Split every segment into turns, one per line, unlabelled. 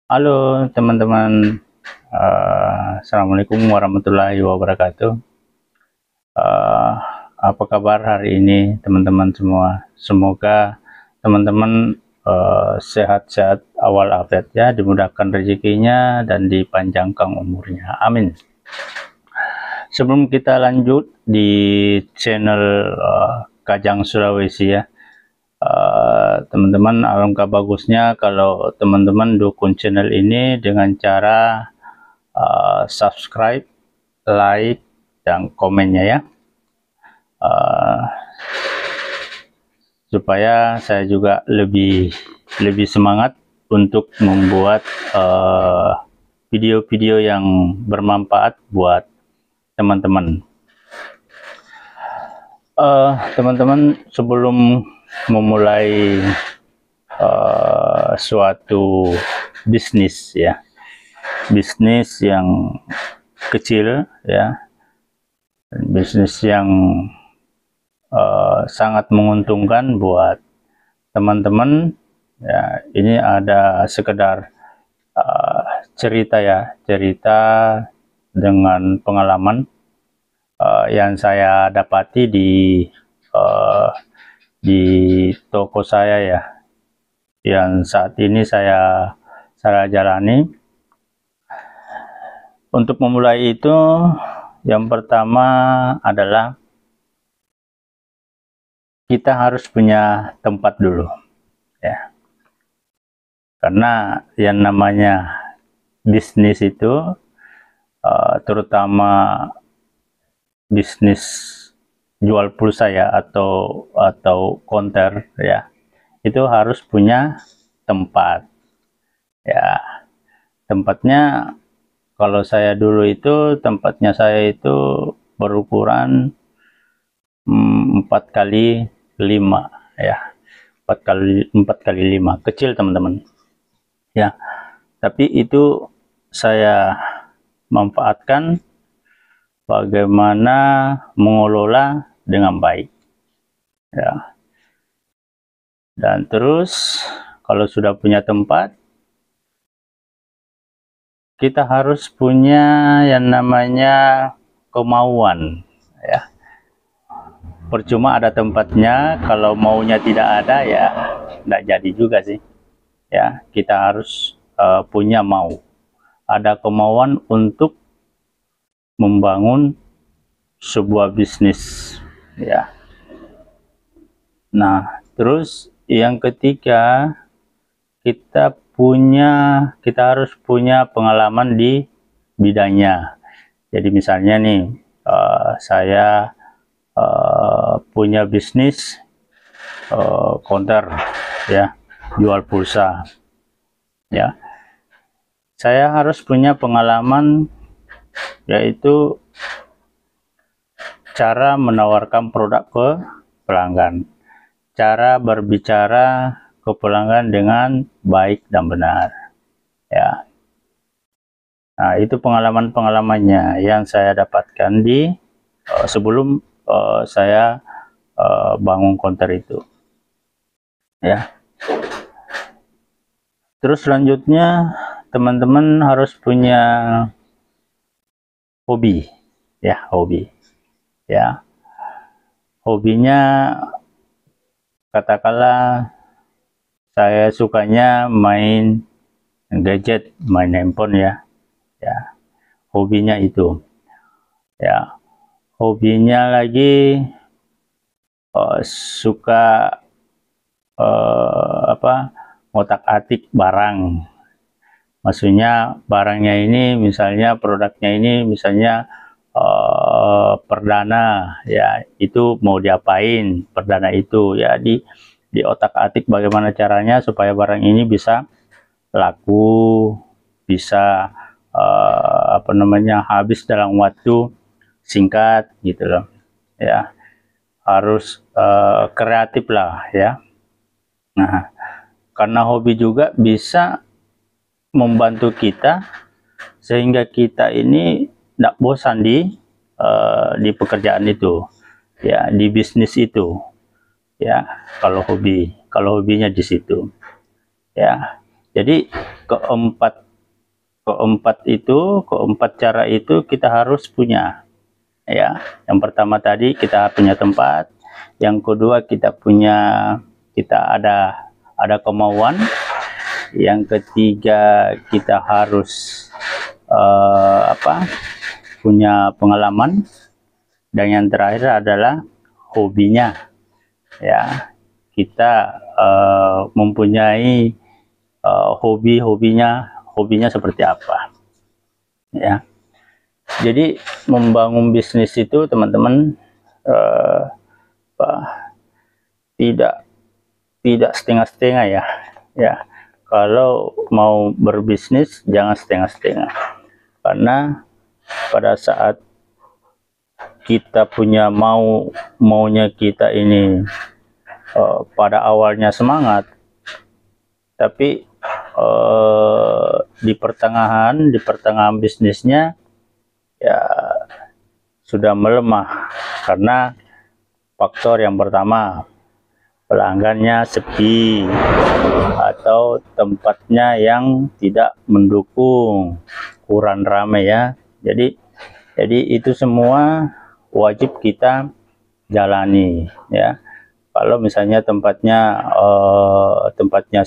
Halo teman-teman, Assalamualaikum warahmatullahi wabarakatuh. Eh, Apa kabar hari ini teman-teman semua? Semoga teman-teman sehat-sehat walafiat ya, dimudahkan rezekinya dan dipanjangkan umurnya. Amin. Sebelum kita lanjut di channel Kajang Sulawesi ya, teman-teman, alangkah bagusnya kalau teman-teman dukung channel ini dengan cara subscribe, like, dan komennya ya, supaya saya juga lebih semangat untuk membuat video-video yang bermanfaat buat teman-teman. Teman-teman, sebelum memulai suatu bisnis ya, bisnis yang kecil ya, bisnis yang sangat menguntungkan buat teman-teman ya. Ini ada sekedar cerita ya, cerita dengan pengalaman yang saya dapati di toko saya ya, yang saat ini saya jalani. Untuk memulai itu, yang pertama adalah kita harus punya tempat dulu ya, karena yang namanya bisnis itu terutama bisnis jual pulsa ya, atau konter ya, itu harus punya tempat ya. Tempatnya, kalau saya dulu itu tempatnya saya itu berukuran 4 kali 5 ya, 4 kali 5, kecil teman-teman ya, tapi itu saya manfaatkan bagaimana mengelola dengan baik ya. Dan terus kalau sudah punya tempat, kita harus punya yang namanya kemauan ya. Percuma ada tempatnya kalau maunya tidak ada ya, tidak jadi juga sih ya. Kita harus punya ada kemauan untuk membangun sebuah bisnis ya. Nah, terus yang ketiga, kita harus punya pengalaman di bidangnya. Jadi misalnya nih, saya punya bisnis konter ya, jual pulsa ya. Saya harus punya pengalaman, yaitu cara menawarkan produk ke pelanggan, cara berbicara ke pelanggan dengan baik dan benar ya. Nah, itu pengalaman-pengalamannya yang saya dapatkan di sebelum saya bangun konter itu ya. Terus selanjutnya, teman-teman harus punya hobi ya, hobi ya. Hobinya, katakanlah saya sukanya main gadget, main handphone ya, hobinya itu ya. Hobinya lagi suka ngotak-atik barang. Maksudnya barangnya ini, misalnya produknya ini, misalnya perdana ya, itu mau diapain perdana itu ya, di otak-atik bagaimana caranya supaya barang ini bisa laku, bisa habis dalam waktu singkat gitu loh ya. Harus kreatif lah ya. Nah, karena hobi juga bisa membantu kita sehingga kita ini tidak bosan di pekerjaan itu ya, di bisnis itu ya. Kalau hobinya di situ ya. Jadi keempat cara itu kita harus punya, ya. Yang pertama tadi kita punya tempat, yang kedua kita ada kemauan, yang ketiga kita harus punya pengalaman, dan yang terakhir adalah hobinya, ya. Kita mempunyai hobinya seperti apa, ya. Jadi membangun bisnis itu teman-teman tidak setengah-setengah, ya. Kalau mau berbisnis jangan setengah-setengah, karena pada saat kita punya maunya kita ini pada awalnya semangat, tapi di pertengahan bisnisnya ya sudah melemah, karena faktor yang pertama, pelanggannya sepi atau tempatnya yang tidak mendukung, kurang ramai, ya. Jadi itu semua wajib kita jalani, ya. Kalau misalnya tempatnya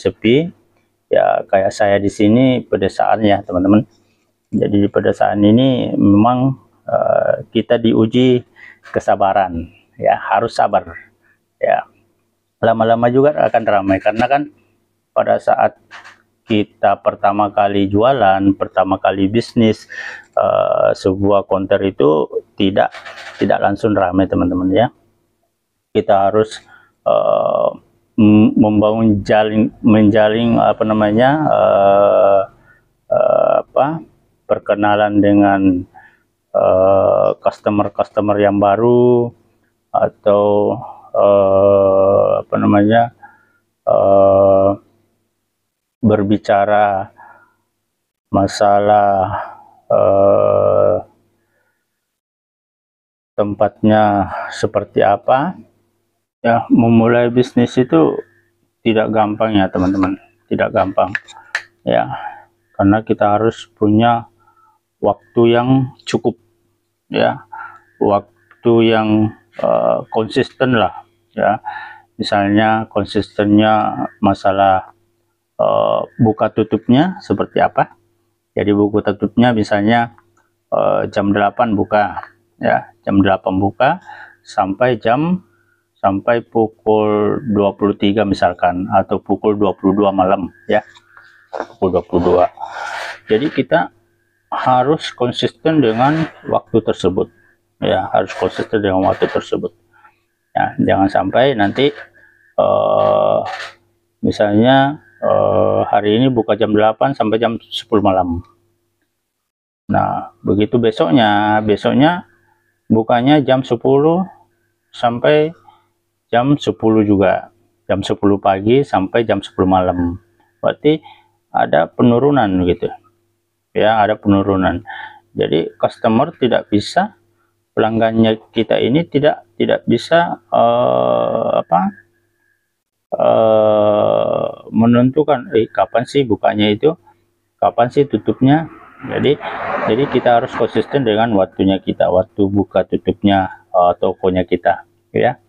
sepi, ya kayak saya di sini pedesaan, ya teman-teman. Jadi di pedesaan ini memang kita diuji kesabaran, ya, harus sabar, ya. Lama-lama juga akan ramai, karena kan pada saat kita pertama kali jualan, pertama kali bisnis sebuah konter itu tidak langsung ramai, teman-teman, ya. Kita harus menjalin perkenalan dengan customer yang baru, atau berbicara masalah tempatnya seperti apa, ya. Memulai bisnis itu tidak gampang, ya teman-teman, tidak gampang, ya, karena kita harus punya waktu yang cukup, ya, waktu yang konsisten lah, ya. Misalnya konsistennya masalah buka tutupnya seperti apa. Jadi buka tutupnya misalnya jam 8 buka, ya, jam 8 buka sampai pukul 23 misalkan, atau pukul 22 malam, ya, pukul 22. Jadi kita harus konsisten dengan waktu tersebut, ya, harus konsisten dengan waktu tersebut, ya. Jangan sampai nanti misalnya hari ini buka jam 8 sampai jam 10 malam. Nah, begitu besoknya bukanya jam 10 sampai jam 10 juga, jam 10 pagi sampai jam 10 malam. Berarti ada penurunan, gitu, ya, ada penurunan. Jadi customer tidak bisa, pelanggannya kita ini tidak bisa menentukan kapan sih bukanya itu, kapan sih tutupnya. Jadi kita harus konsisten dengan waktunya kita, waktu buka tutupnya tokonya kita, ya.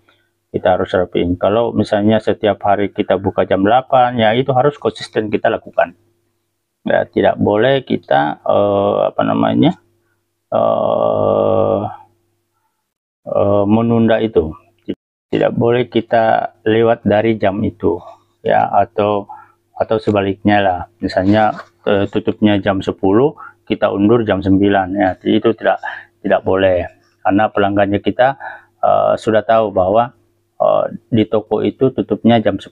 Kita harus rapiin. Kalau misalnya setiap hari kita buka jam 8, ya itu harus konsisten kita lakukan, ya. Tidak boleh kita menunda itu, tidak boleh kita lewat dari jam itu, ya, atau sebaliknya lah. Misalnya tutupnya jam 10, kita undur jam 9, ya. Jadi itu tidak boleh, karena pelanggannya kita sudah tahu bahwa di toko itu tutupnya jam 10,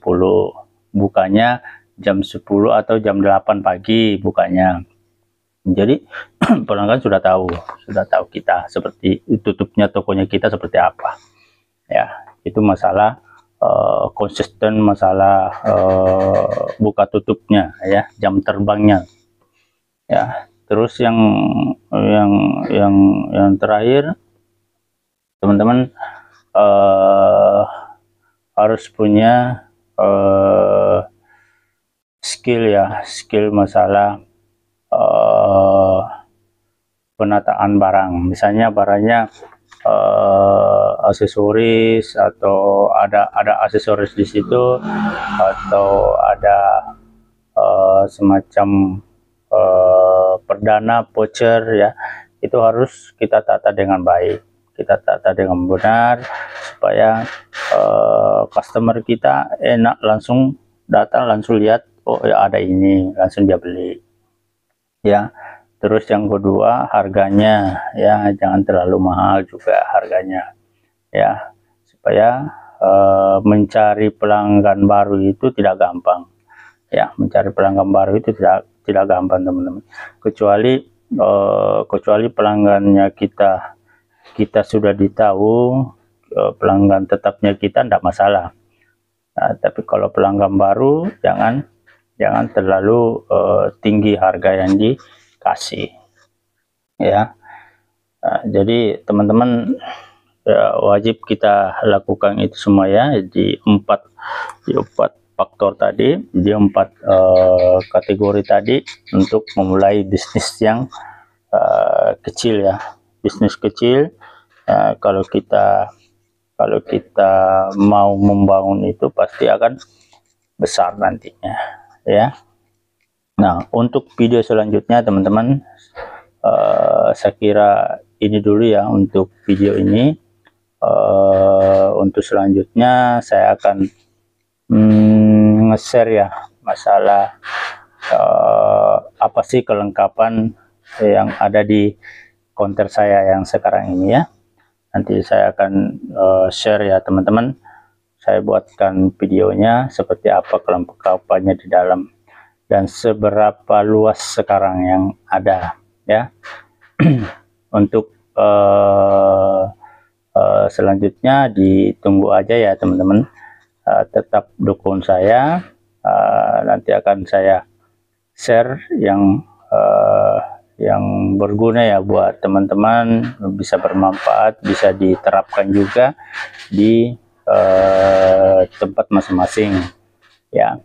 bukanya jam 10 atau jam 8 pagi bukanya. Jadi pelanggan sudah tahu kita seperti tutupnya tokonya kita seperti apa, ya. Itu masalah konsisten, masalah buka tutupnya, ya, jam terbangnya, ya. Terus yang terakhir, teman-teman, harus punya skill ya, skill masalah penataan barang. Misalnya barangnya aksesoris, atau ada aksesoris di situ, atau ada semacam perdana voucher ya, itu harus kita tata dengan baik, kita tata dengan benar, supaya customer kita enak, langsung datang, langsung lihat, oh ya ada ini, langsung dia beli ya. Terus yang kedua, harganya ya, jangan terlalu mahal juga harganya ya, supaya mencari pelanggan baru itu tidak gampang ya. Mencari pelanggan baru itu tidak gampang teman-teman, kecuali pelanggannya kita sudah ditahu, pelanggan tetapnya kita tidak masalah. Nah, tapi kalau pelanggan baru, jangan terlalu tinggi harga yang dikasih ya. Nah, jadi teman-teman wajib kita lakukan itu semua ya, di empat faktor tadi, di 4 kategori tadi, untuk memulai bisnis yang kecil ya, bisnis kecil. Kalau kita mau membangun itu pasti akan besar nantinya ya. Nah, untuk video selanjutnya teman-teman, saya kira ini dulu ya untuk video ini. Untuk selanjutnya saya akan nge-share ya masalah apa sih kelengkapan yang ada di konter saya yang sekarang ini ya. Nanti saya akan share ya teman-teman, saya buatkan videonya seperti apa kelengkapannya di dalam, dan seberapa luas sekarang yang ada ya. Untuk selanjutnya ditunggu aja ya teman-teman. Tetap dukung saya, nanti akan saya share yang berguna ya buat teman-teman, bisa bermanfaat, bisa diterapkan juga di tempat masing-masing ya.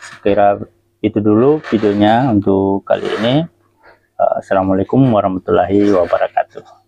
Sekira itu dulu videonya untuk kali ini. Assalamualaikum warahmatullahi wabarakatuh.